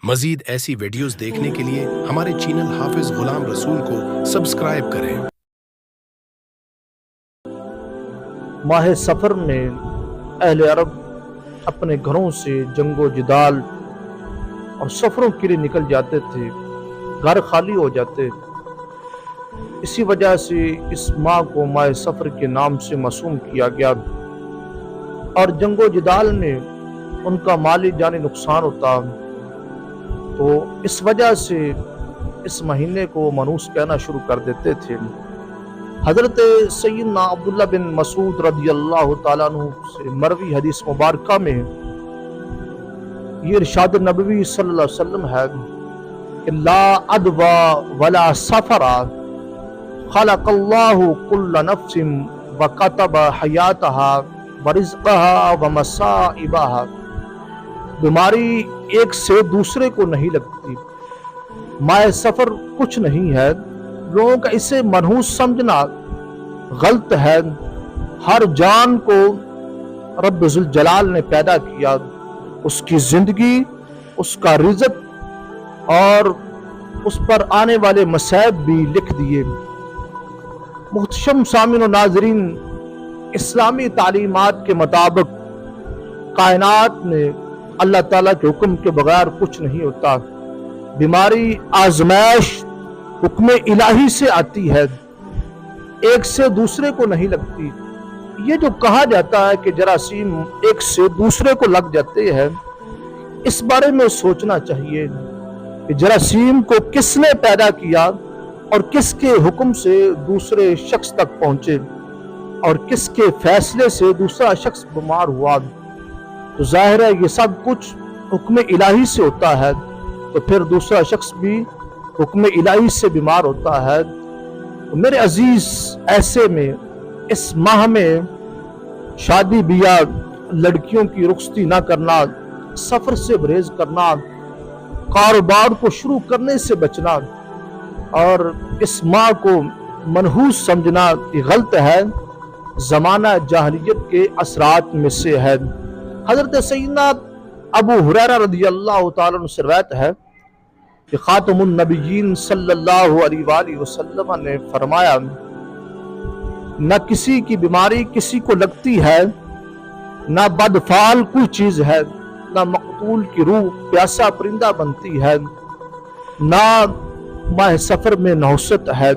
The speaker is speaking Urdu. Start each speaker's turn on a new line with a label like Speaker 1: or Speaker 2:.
Speaker 1: مزید ایسی ویڈیوز دیکھنے کے لیے ہمارے چینل حافظ غلام رسول کو سبسکرائب کریں۔
Speaker 2: ماہ سفر میں اہل عرب اپنے گھروں سے جنگ و جدال اور سفروں کے لیے نکل جاتے تھے، گھر خالی ہو جاتے۔ اسی وجہ سے اس ماہ کو ماہ سفر کے نام سے موسوم کیا گیا، اور جنگ و جدال میں ان کا مالی جانی نقصان ہوتا، تو اس وجہ سے اس مہینے کو منحوس کہنا شروع کر دیتے تھے۔ حضرت سیدنا عبداللہ بن مسعود رضی اللہ تعالیٰ عنہ سے مروی حدیث مبارکہ میں یہ ارشاد نبوی صلی اللہ علیہ وسلم ہے کہ لا عدوى ولا سفر خلق اللہ کل نفس وکتب حیاتها ورزقها ومصائبها۔ بیماری ایک سے دوسرے کو نہیں لگتی، ماہ سفر کچھ نہیں ہے، لوگوں کا اسے منحوس سمجھنا غلط ہے۔ ہر جان کو رب ذوالجلال نے پیدا کیا، اس کی زندگی، اس کا رزق اور اس پر آنے والے مصائب بھی لکھ دیے۔ محتشم سامعین و ناظرین، اسلامی تعلیمات کے مطابق کائنات میں اللہ تعالیٰ کے حکم کے بغیر کچھ نہیں ہوتا۔ بیماری، آزمائش حکم الہی سے آتی ہے، ایک سے دوسرے کو نہیں لگتی۔ یہ جو کہا جاتا ہے کہ جراثیم ایک سے دوسرے کو لگ جاتے ہیں، اس بارے میں سوچنا چاہیے کہ جراثیم کو کس نے پیدا کیا اور کس کے حکم سے دوسرے شخص تک پہنچے، اور کس کے فیصلے سے دوسرا شخص بیمار ہوا۔ تو ظاہر ہے یہ سب کچھ حکم الہی سے ہوتا ہے، تو پھر دوسرا شخص بھی حکم الہی سے بیمار ہوتا ہے۔ تو میرے عزیز، ایسے میں اس ماہ میں شادی بیاہ، لڑکیوں کی رخصتی نہ کرنا، سفر سے پرہیز کرنا، کاروبار کو شروع کرنے سے بچنا اور اس ماہ کو منحوس سمجھنا غلط ہے، زمانہ جاہلیت کے اثرات میں سے ہے۔ حضرت سیدنا ابو ہریرہ رضی اللہ تعالیٰ عنہ سے روایت ہے کہ خاتم النبیین صلی اللہ علیہ وآلہ وسلم نے فرمایا، نہ کسی کی بیماری کسی کو لگتی ہے، نہ بدفعل کوئی چیز ہے، نہ مقتول کی روح پیاسا پرندہ بنتی ہے، نہ ماہ سفر میں نحوست ہے۔